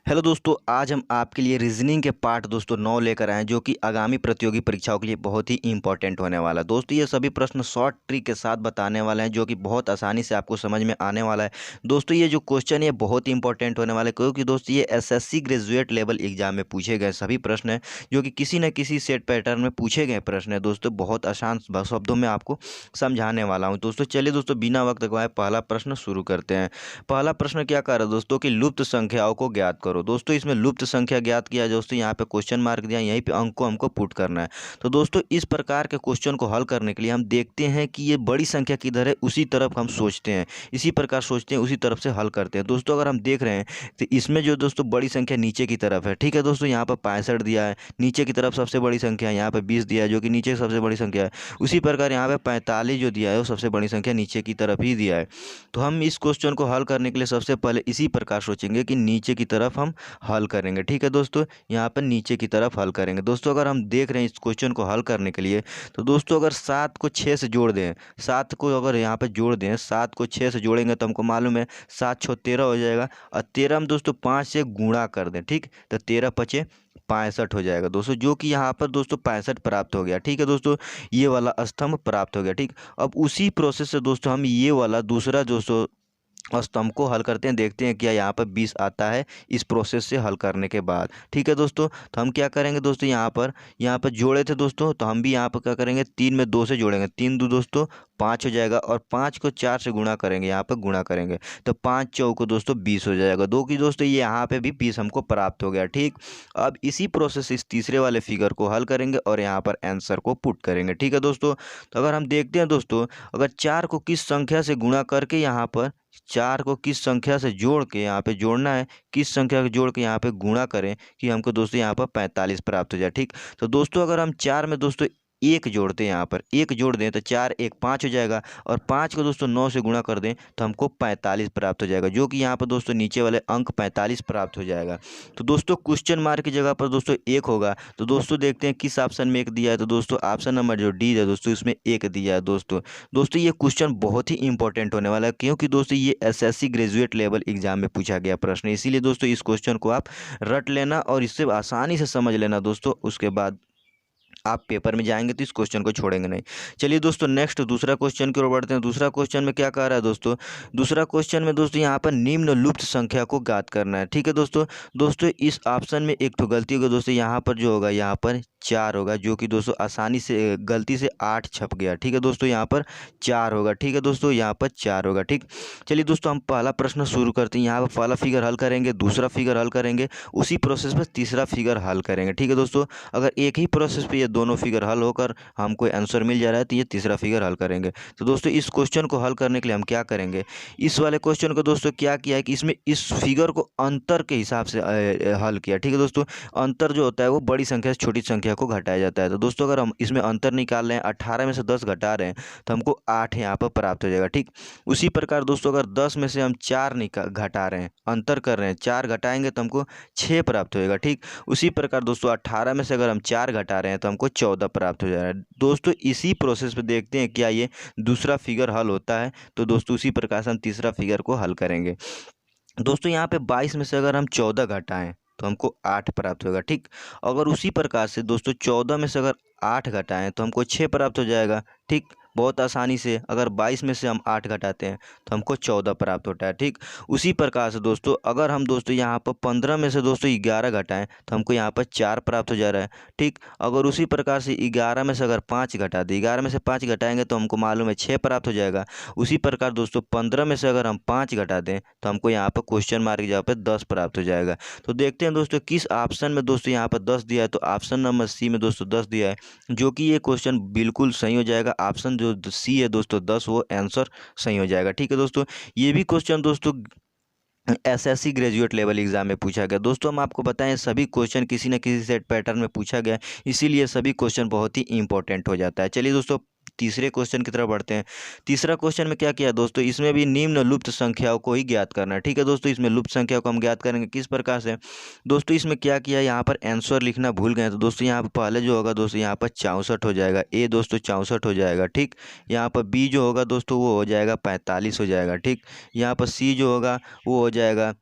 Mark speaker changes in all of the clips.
Speaker 1: Hello दोस्तों, आज हम आपके लिए रीजनिंग के पार्ट दोस्तों 9 लेकर आए हैं, जो कि आगामी प्रतियोगी परीक्षाओं के लिए बहुत ही इंपॉर्टेंट होने वाला है। दोस्तों ये सभी प्रश्न शॉर्ट ट्रिक के साथ बताने वाले हैं, जो कि बहुत आसानी से आपको समझ में आने वाला है। दोस्तों ये जो क्वेश्चन है बहुत ही इंपॉर्टेंट होने वाला है, क्योंकि दोस्तों ये एसएससी ग्रेजुएट लेवल एग्जाम में पूछे गए सभी प्रश्न हैं, जो कि किसी न किसी सेट पैटर्न में पूछे गए प्रश्न है। दोस्तों बहुत आसान शब्दों में आपको समझाने वाला हूँ। दोस्तों चलिए दोस्तों, बिना वक्त गवाए पहला प्रश्न शुरू करते हैं। पहला प्रश्न क्या कर रहा है दोस्तों कि लुप्त संख्याओं को ज्ञात करो। दोस्तों इसमें लुप्त संख्या ज्ञात किया है। दोस्तों यहाँ पे क्वेश्चन मार्क दिया, यहीं पे अंक को हमको पुट करना है। तो दोस्तों इस प्रकार के क्वेश्चन को हल करने के लिए हम देखते हैं कि ये बड़ी संख्या किधर है, उसी तरफ हम सोचते हैं, इसी प्रकार सोचते हैं, उसी तरफ से हल करते हैं। दोस्तों अगर हम देख रहे हैं तो इसमें जो दोस्तों बड़ी संख्या नीचे की तरफ है, ठीक है दोस्तों, यहाँ पर 65 दिया है, नीचे की तरफ सबसे बड़ी संख्या है, यहाँ पर 20 दिया है, जो कि नीचे की सबसे बड़ी संख्या है। उसी प्रकार यहाँ पे 45 जो दिया है वो सबसे बड़ी संख्या नीचे की तरफ ही दिया है। तो हम इस क्वेश्चन को हल करने के लिए सबसे पहले इसी प्रकार सोचेंगे कि नीचे की तरफ हम हल करेंगे। ठीक है दोस्तों, यहाँ पर नीचे की तरफ हल करेंगे। दोस्तों अगर हम देख रहे हैं इस क्वेश्चन को हल करने के लिए, तो दोस्तों अगर 7 को 6 से जोड़ दें, 7 को अगर यहाँ पर जोड़ दें, 7 को 6 से जोड़ेंगे तो हमको मालूम है 7 6 13 हो जाएगा, और 13 हम दोस्तों 5 से गुणा कर दें, ठीक, तो 13 पचे 65 हो जाएगा दोस्तों, जो कि यहाँ पर दोस्तों 65 प्राप्त हो गया। ठीक है दोस्तों, ये वाला स्तंभ प्राप्त हो गया। ठीक, अब उसी प्रोसेस से दोस्तों हम ये वाला दूसरा दोस्तों स्तंभ को हल करते हैं, देखते हैं क्या यहाँ पर 20 आता है इस प्रोसेस से हल करने के बाद। ठीक है दोस्तों, तो हम क्या करेंगे दोस्तों, यहाँ पर जोड़े थे दोस्तों, तो हम भी यहाँ पर क्या करेंगे, 3 में 2 से जोड़ेंगे, 3 दो दोस्तों 5 हो जाएगा, और 5 को 4 से गुणा करेंगे, यहाँ पर गुणा करेंगे तो 5 चौको दोस्तों 20 हो जाएगा, दो की दोस्तों ये यहाँ पे भी 20 हमको प्राप्त हो गया। ठीक, अब इसी प्रोसेस से इस तीसरे वाले फिगर को हल करेंगे और यहाँ पर आंसर को पुट करेंगे। ठीक है दोस्तों, तो अगर हम देखते हैं दोस्तों, अगर 4 को किस संख्या से गुणा करके यहाँ पर 4 को किस संख्या से जोड़ के यहाँ पे जोड़ना है, किस संख्या को जोड़ के यहाँ पे गुणा करें कि हमको दोस्तों यहाँ पर 45 प्राप्त हो जाए। ठीक, तो दोस्तों अगर हम 4 में दोस्तों एक जोड़ते हैं, यहाँ पर एक जोड़ दें तो 4 1 5 हो जाएगा, और 5 को दोस्तों 9 से गुणा कर दें तो हमको 45 प्राप्त हो जाएगा, जो कि यहाँ पर दोस्तों नीचे वाले अंक 45 प्राप्त हो जाएगा। तो दोस्तों क्वेश्चन मार्क की जगह पर दोस्तों एक होगा, तो दोस्तों देखते हैं किस ऑप्शन में एक दिया है। तो दोस्तों ऑप्शन नंबर जो डी है दोस्तों, इसमें एक दिया है दोस्तों। दोस्तों ये क्वेश्चन बहुत ही इंपॉर्टेंट होने वाला है, क्योंकि दोस्तों ये एसएससी ग्रेजुएट लेवल एग्जाम में पूछा गया प्रश्न है। इसीलिए दोस्तों इस क्वेश्चन को आप रट लेना और इससे आसानी से समझ लेना दोस्तों, उसके बाद आप पेपर में जाएंगे तो इस क्वेश्चन को छोड़ेंगे नहीं। चलिए दोस्तों नेक्स्ट दूसरा क्वेश्चन की ओर बढ़ते हैं। दूसरा क्वेश्चन में क्या कह रहा है दोस्तों, दूसरा क्वेश्चन में दोस्तों यहाँ पर निम्न लुप्त संख्या को ज्ञात करना है। ठीक है दोस्तों, दोस्तों इस ऑप्शन में एक तो गलती होगी दोस्तों, यहाँ पर जो होगा यहाँ पर 4 होगा, जो कि दोस्तों आसानी से गलती से 8 छप गया। ठीक है दोस्तों, यहाँ पर 4 होगा। ठीक है दोस्तों, यहाँ पर 4 होगा। ठीक, चलिए दोस्तों हम पहला प्रश्न शुरू करते हैं। यहाँ पर पहला फिगर हल करेंगे, दूसरा फिगर हल करेंगे, उसी प्रोसेस में तीसरा फिगर हल करेंगे। ठीक है दोस्तों, अगर एक ही प्रोसेस पे ये दोनों फिगर हल होकर हमको आंसर मिल जा रहा है तो ये तीसरा फिगर हल करेंगे। तो दोस्तों इस क्वेश्चन को हल करने के लिए हम क्या करेंगे, इस वाले क्वेश्चन को दोस्तों क्या किया है कि इसमें इस फिगर को अंतर के हिसाब से हल किया। ठीक है दोस्तों, अंतर जो होता है वो बड़ी संख्या से छोटी संख्या को घटाया जाता है। तो दोस्तों अगर हम इसमें अंतर निकाल रहे हैं, 18 में से 10 घटा रहे हैं तो हमको 8 यहाँ पर प्राप्त हो जाएगा। ठीक, उसी प्रकार दोस्तों अगर 10 में से हम 4 घटा रहे हैं, अंतर कर रहे हैं, 4 घटाएंगे तो हमको 6 प्राप्त होएगा। ठीक, उसी प्रकार दोस्तों 18 में से अगर हम 4 घटा रहे हैं तो हमको 14 प्राप्त हो जा रहा है। दोस्तों इसी प्रोसेस पे देखते हैं क्या ये दूसरा फिगर हल होता है। तो दोस्तों उसी प्रकार से हम तीसरा फिगर को हल करेंगे। दोस्तों यहाँ पे 22 में से अगर हम 14 घटाएं तो हमको 8 प्राप्त होगा। ठीक, अगर उसी प्रकार से दोस्तों 14 में से अगर 8 घटाएं तो हमको 6 प्राप्त हो जाएगा। ठीक, बहुत आसानी से अगर 22 में से हम 8 घटाते हैं तो हमको 14 प्राप्त होता है। ठीक, उसी प्रकार से दोस्तों अगर हम दोस्तों यहाँ पर 15 में से दोस्तों 11 घटाएं तो हमको यहाँ पर 4 प्राप्त हो जा रहा है। ठीक, अगर उसी प्रकार से 11 में से अगर 5 घटा दें, 11 में से 5 घटाएंगे तो हमको मालूम है 6 प्राप्त हो जाएगा। उसी प्रकार दोस्तों 15 में से अगर हम 5 घटा दें तो हमको यहाँ पर क्वेश्चन मार्क की जगह पर 10 प्राप्त हो जाएगा। तो देखते हैं दोस्तों किस ऑप्शन में दोस्तों यहाँ पर 10 दिया है। तो ऑप्शन नंबर सी में दोस्तों 10 दिया है, जो कि ये क्वेश्चन बिल्कुल सही हो जाएगा। ऑप्शन जो सी है दोस्तों 10, वो आंसर सही हो जाएगा। ठीक है दोस्तों, ये भी क्वेश्चन दोस्तों एसएससी ग्रेजुएट लेवल एग्जाम में पूछा गया। दोस्तों हम आपको बताएं सभी क्वेश्चन किसी न किसी सेट पैटर्न में पूछा गया, इसीलिए सभी क्वेश्चन बहुत ही इंपॉर्टेंट हो जाता है। चलिए दोस्तों तीसरे क्वेश्चन की तरफ बढ़ते हैं। तीसरा क्वेश्चन में क्या किया दोस्तों, इसमें भी निम्न लुप्त संख्याओं को ही ज्ञात करना है। ठीक है दोस्तों, इसमें लुप्त संख्या को हम ज्ञात करेंगे किस प्रकार से। दोस्तों इसमें क्या किया, यहाँ पर आंसर लिखना भूल गए, तो दोस्तों यहाँ पर पहले जो होगा दोस्तों यहाँ पर 64 हो जाएगा, ए दोस्तों 64 हो जाएगा। ठीक, यहाँ पर बी जो होगा दोस्तों वो हो जाएगा 45 हो जाएगा। ठीक, यहाँ पर सी जो होगा वो हो जाएगा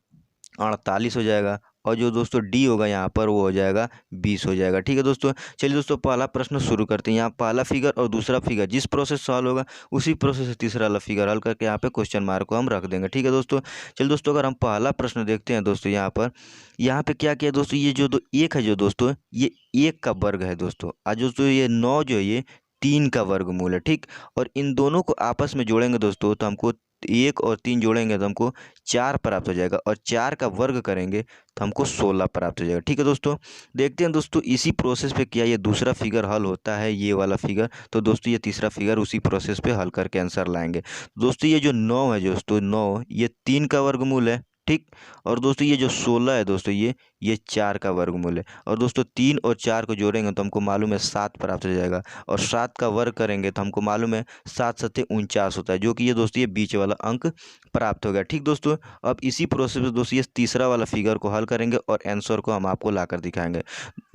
Speaker 1: 48 हो जाएगा, और जो दोस्तों डी होगा यहाँ पर वो हो जाएगा 20 हो जाएगा। ठीक है दोस्तों, चलिए दोस्तों पहला प्रश्न शुरू करते हैं। यहाँ पहला फिगर और दूसरा फिगर जिस प्रोसेस सॉल्व होगा उसी प्रोसेस से तीसरा वाला फिगर हल करके यहाँ पे क्वेश्चन मार्क को हम रख देंगे। ठीक है दोस्तों, चलिए दोस्तों अगर हम पहला प्रश्न देखते हैं दोस्तों, यहाँ पे क्या किया दोस्तों, ये जो एक है जो दोस्तों ये एक का वर्ग है दोस्तों, आज दोस्तों ये 9 जो है ये 3 का वर्गमूल है। ठीक, और इन दोनों को आपस में जोड़ेंगे दोस्तों तो हमको 1 और 3 जोड़ेंगे तो हमको 4 प्राप्त हो जाएगा, और 4 का वर्ग करेंगे तो हमको 16 प्राप्त हो जाएगा। ठीक है दोस्तों, देखते हैं दोस्तों इसी प्रोसेस पे क्या ये दूसरा फिगर हल होता है, ये वाला फिगर। तो दोस्तों ये तीसरा फिगर उसी प्रोसेस पे हल करके आंसर लाएंगे। दोस्तों ये जो 9 है दोस्तों, 9 ये 3 का वर्गमूल है। ठीक, और दोस्तों ये जो 16 है दोस्तों ये 4 का वर्गमूल है, और दोस्तों 3 और 4 को जोड़ेंगे तो हमको मालूम है 7 प्राप्त हो जाएगा, और 7 का वर्ग करेंगे तो हमको मालूम है 7 सत्ते 49 होता है, जो कि ये दोस्तों ये बीच वाला अंक प्राप्त हो गया। ठीक दोस्तों, अब इसी प्रोसेस में दोस्तों ये तीसरा वाला फिगर को हल करेंगे और आंसर को हम आपको ला कर दिखाएंगे।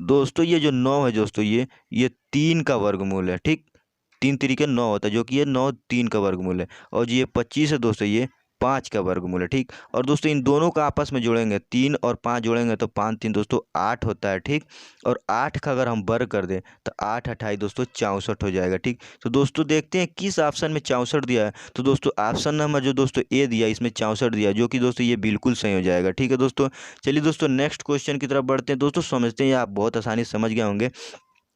Speaker 1: दोस्तों ये जो 9 है दोस्तों ये 3 का वर्गमूल है। ठीक, 3 तरीके 9 होता है, जो कि ये 9 3 का वर्गमूल है, और ये 25 है दोस्तों ये 5 का वर्गमूल है। ठीक, और दोस्तों इन दोनों का आपस में जोड़ेंगे, 3 और 5 जोड़ेंगे तो 5 3 दोस्तों 8 होता है। ठीक, और 8 का अगर हम वर्ग कर दें तो 8 28 दोस्तों 64 हो जाएगा। ठीक, तो दोस्तों देखते हैं किस ऑप्शन में 64 दिया है। तो दोस्तों ऑप्शन नंबर जो दोस्तों ए दिया इसमें 64 दिया, जो कि दोस्तों ये बिल्कुल सही हो जाएगा। ठीक है दोस्तों, चलिए दोस्तों नेक्स्ट क्वेश्चन की तरफ बढ़ते हैं। दोस्तों समझते हैं, आप बहुत आसानी से समझ गए होंगे,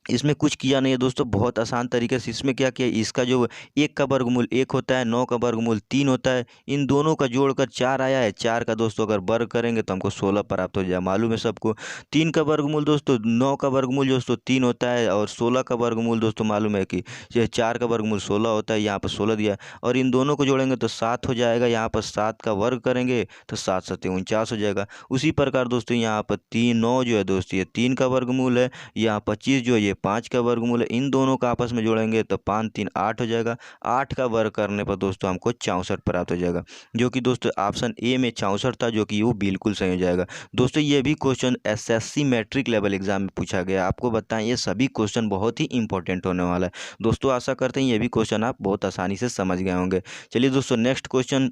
Speaker 1: इसमें कुछ किया नहीं है दोस्तों, बहुत आसान तरीके से इसमें क्या किया, इसका जो 1 का वर्गमूल 1 होता है, 9 का वर्गमूल 3 होता है, इन दोनों का जोड़कर 4 आया है। 4 का दोस्तों अगर वर्ग करेंगे तो हमको 16 प्राप्त हो जाए, मालूम है सबको। 3 का वर्गमूल दोस्तों 9 का वर्गमूल दोस्तों 3 होता है, और 16 का वर्गमूल दोस्तों मालूम है कि ये 4 का वर्गमूल 16 होता है, यहाँ पर 16 दिया है, और इन दोनों को जोड़ेंगे तो 7 हो जाएगा। यहाँ पर 7 का वर्ग करेंगे तो 7 सत्ते 49 हो जाएगा। उसी प्रकार दोस्तों यहाँ पर 3 9 जो है दोस्तों ये 3 का वर्गमूल है, यहाँ 25 जो है ये 5 का वर्गमूल है, इन दोनों का आपस में जोड़ेंगे तो 5 3 8 हो जाएगा। 8 का वर्ग करने पर दोस्तों हमको 64 प्राप्त हो जाएगा, जो कि दोस्तों ऑप्शन ए में 64 था, जो कि वो बिल्कुल सही हो जाएगा। दोस्तों ये भी question SSC matric level exam में पूछा गया, आपको बताएं ये सभी क्वेश्चन बहुत ही इंपॉर्टेंट होने वाला है दोस्तों। आशा करते हैं ये भी क्वेश्चन आप बहुत आसानी से समझ गए होंगे। चलिए दोस्तों नेक्स्ट क्वेश्चन,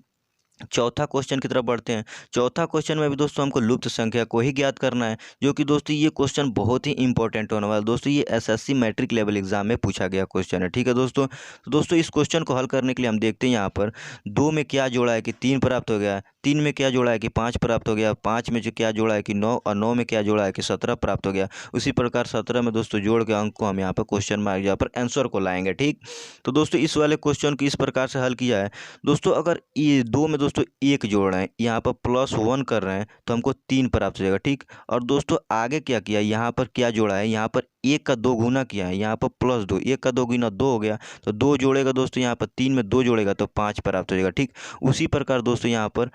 Speaker 1: चौथा क्वेश्चन की तरफ बढ़ते हैं। चौथा क्वेश्चन में भी दोस्तों हमको लुप्त संख्या को ही ज्ञात करना है, जो कि दोस्तों ये क्वेश्चन बहुत ही इंपॉर्टेंट होने वाला है दोस्तों। ये एसएससी मैट्रिक लेवल एग्जाम में पूछा गया क्वेश्चन है। ठीक है दोस्तों, तो दोस्तों इस क्वेश्चन को हल करने के लिए हम देखते हैं यहाँ पर 2 में क्या जोड़ा है कि 3 प्राप्त हो गया, 3 में क्या जोड़ा है कि 5 प्राप्त हो गया, 5 में जो क्या जोड़ा है कि 9, और 9 में क्या जोड़ा है कि 17 प्राप्त हो गया। उसी प्रकार 17 में दोस्तों जोड़ के अंक को हम यहाँ पर क्वेश्चन मार्क यहाँ पर आंसर को लाएंगे। ठीक, तो दोस्तों इस वाले क्वेश्चन को इस प्रकार से हल किया है दोस्तों। अगर ये 2 में दोस्तों 1 जोड़ रहे हैं, यहाँ पर +1 कर रहे हैं तो हमको 3 प्राप्त हो जाएगा। ठीक, और दोस्तों आगे क्या किया, यहाँ पर क्या जोड़ा है, यहाँ पर 1 का 2 गुना किया है, यहाँ पर +2, 1 का 2 गुना 2 हो गया, तो 2 जोड़ेगा दोस्तों, यहाँ पर 3 में 2 जोड़ेगा तो 5 प्राप्त हो जाएगा। ठीक, उसी प्रकार दोस्तों यहाँ पर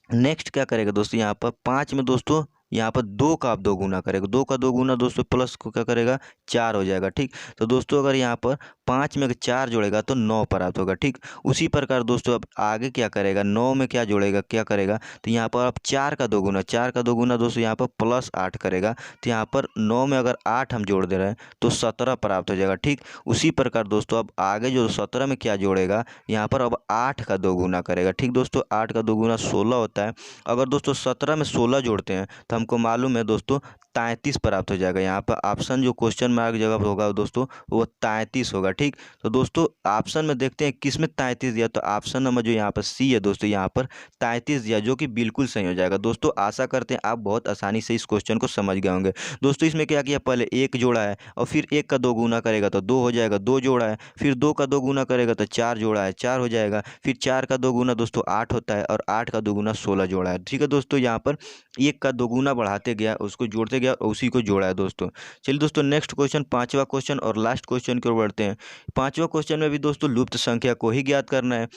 Speaker 1: नेक्स्ट क्या करेगा दोस्तों, यहाँ पर 5 में दोस्तों यहाँ पर 2 का आप 2 गुना करेगा, 2 का 2 गुना दोस्तों प्लस को क्या करेगा 4 हो जाएगा। ठीक, तो दोस्तों अगर यहाँ पर 5 में 4 जोड़ेगा तो 9 प्राप्त होगा। ठीक, उसी प्रकार दोस्तों अब आगे क्या करेगा, 9 में क्या जोड़ेगा, क्या करेगा, तो यहाँ पर आप 4 का 2 गुना, 4 का 2 गुना दोस्तों यहाँ पर +8 करेगा, तो यहाँ पर 9 में अगर 8 हम जोड़ दे रहे हैं तो 17 प्राप्त हो जाएगा। ठीक, उसी प्रकार दोस्तों अब आगे जो 17 में क्या जोड़ेगा, यहाँ पर अब 8 का 2 गुना करेगा। ठीक दोस्तों, 8 का 2 गुना 16 होता है, अगर दोस्तों 17 में 16 जोड़ते हैं तो हमको मालूम है दोस्तों 33 प्राप्त हो जाएगा। यहाँ पर ऑप्शन जो क्वेश्चन मार्क जगह पर होगा दोस्तों वो 33 होगा। ठीक, तो दोस्तों ऑप्शन में देखते हैं किस में 33 दिया, तो ऑप्शन नंबर जो यहाँ पर सी है दोस्तों, यहाँ पर 33 दिया, जो कि बिल्कुल सही हो जाएगा। दोस्तों आशा करते हैं आप बहुत आसानी से इस क्वेश्चन को समझ गए होंगे। दोस्तों इसमें क्या किया, पहले 1 जोड़ा है और फिर 1 का 2 गुना करेगा तो 2 हो जाएगा, 2 जोड़ा है, फिर 2 का 2 गुना करेगा तो 4 जोड़ा है, 4 हो जाएगा, फिर 4 का 2 गुना दोस्तों 8 होता है, और 8 का 2 गुना 16 जोड़ा है। ठीक है दोस्तों, यहाँ पर 1 का 2 गुना बढ़ाते गया, उसको जोड़ते गया और उसी को जोड़ा है दोस्तों। चलिए दोस्तों नेक्स्ट क्वेश्चन, पांचवा क्वेश्चन और लास्ट क्वेश्चन की ओर बढ़ते हैं। पांचवा क्वेश्चन में भी दोस्तों लुप्त संख्या को ही ज्ञात करना है।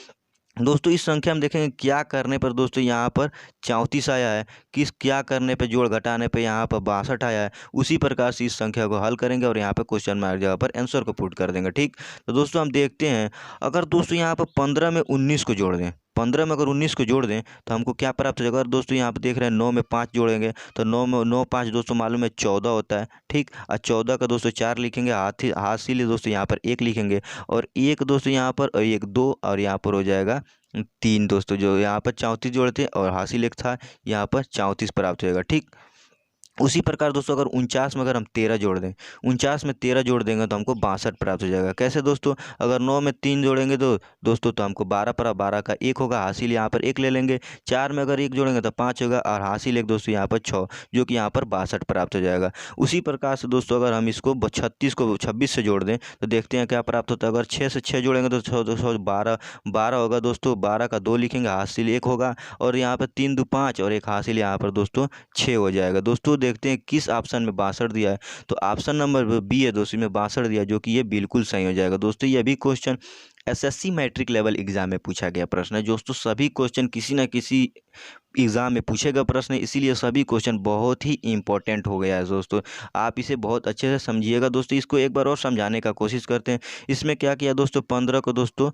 Speaker 1: दोस्तों इस संख्या में देखेंगे क्या करने पर दोस्तों यहाँ पर 34 आया है, किस क्या करने पे जोड़ घटाने पे यहाँ पर 62 आया है। उसी प्रकार से इस संख्या को हल करेंगे और यहाँ पे क्वेश्चन मार्क जगह पर आंसर को पुट कर देंगे। ठीक, तो दोस्तों हम देखते हैं, अगर दोस्तों यहाँ पर 15 में 19 को जोड़ दें, 15 में अगर 19 को जोड़ दें तो हमको क्या प्राप्त हो जाएगा। अगर दोस्तों यहाँ पर देख रहे हैं 9 में 5 जोड़ेंगे तो 9 में 9 5 दोस्तों मालूम है 14 होता है। ठीक, और 14 का दोस्तों 4 लिखेंगे, हासिल दोस्तों यहाँ पर 1 लिखेंगे, और 1 दोस्तों यहाँ पर, और 1 2, और यहाँ पर हो जाएगा 3 दोस्तों, जो यहाँ पर 34 जोड़ते हैं और हासिल 1 था, यहाँ पर 34 प्राप्त होगा। ठीक, उसी प्रकार दोस्तों अगर 49 में अगर हम 13 जोड़ दें, 49 में 13 जोड़ देंगे तो हमको 62 प्राप्त हो जाएगा। कैसे दोस्तों? अगर 9 में 3 जोड़ेंगे तो दोस्तों तो हमको 12 पर 12 का 1 होगा, हासिल यहाँ पर 1 ले लेंगे। 4 में अगर 1 जोड़ेंगे तो 5 होगा और हासिल 1 दोस्तों यहाँ पर 6, जो कि यहाँ पर 62 प्राप्त हो जाएगा। उसी प्रकार से दोस्तों अगर हम इसको 36 को 26 से जोड़ दें तो देखते हैं क्या प्राप्त होता है। अगर 6 से 6 जोड़ेंगे तो 6 12 12 होगा दोस्तों, 12 का 2 लिखेंगे, हासिल 1 होगा और यहाँ पर 3 दू 5 और एक हासिल यहाँ पर दोस्तों 6 हो जाएगा। दोस्तों देखते हैं किस ऑप्शन में 62 दिया है, तो ऑप्शन नंबर बी है दोस्तों, में 62 दिया, जो कि ये बिल्कुल सही हो जाएगा। दोस्तों ये भी question SSC matric level exam में पूछा गया प्रश्न है दोस्तों। सभी क्वेश्चन किसी न किसी एग्जाम में पूछे गए प्रश्न है, इसीलिए सभी क्वेश्चन बहुत ही इंपॉर्टेंट हो गया है दोस्तों। आप इसे बहुत अच्छे से समझिएगा दोस्तों। इसको एक बार और समझाने का कोशिश करते हैं। इसमें क्या किया दोस्तों, 15 को दोस्तों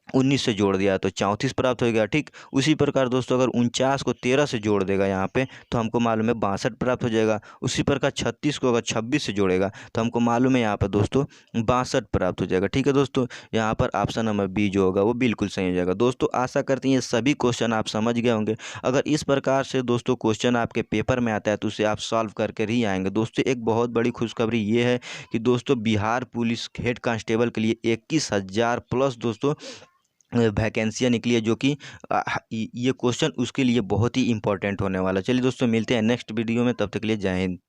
Speaker 1: 19 से जोड़ दिया तो 34 प्राप्त हो गया, ठीक। उसी प्रकार दोस्तों अगर 49 को 13 से जोड़ देगा यहाँ पे तो हमको मालूम है 62 प्राप्त हो जाएगा। उसी प्रकार 36 को अगर 26 से जोड़ेगा तो हमको मालूम है यहाँ पर दोस्तों 62 प्राप्त हो जाएगा, ठीक है दोस्तों। यहाँ पर ऑप्शन नंबर बी जो होगा वो बिल्कुल सही हो जाएगा। दोस्तों आशा करते हैं ये सभी क्वेश्चन आप समझ गए होंगे। अगर इस प्रकार से दोस्तों क्वेश्चन आपके पेपर में आता है तो उसे आप सॉल्व करके ही आएंगे। दोस्तों एक बहुत बड़ी खुशखबरी ये है कि दोस्तों बिहार पुलिस हेड कांस्टेबल के लिए 21,000 प्लस दोस्तों वैकेंसियाँ निकली है, जो कि ये क्वेश्चन उसके लिए बहुत ही इंपॉर्टेंट होने वाला है। चलिए दोस्तों मिलते हैं नेक्स्ट वीडियो में, तब तक के लिए जय हिंद।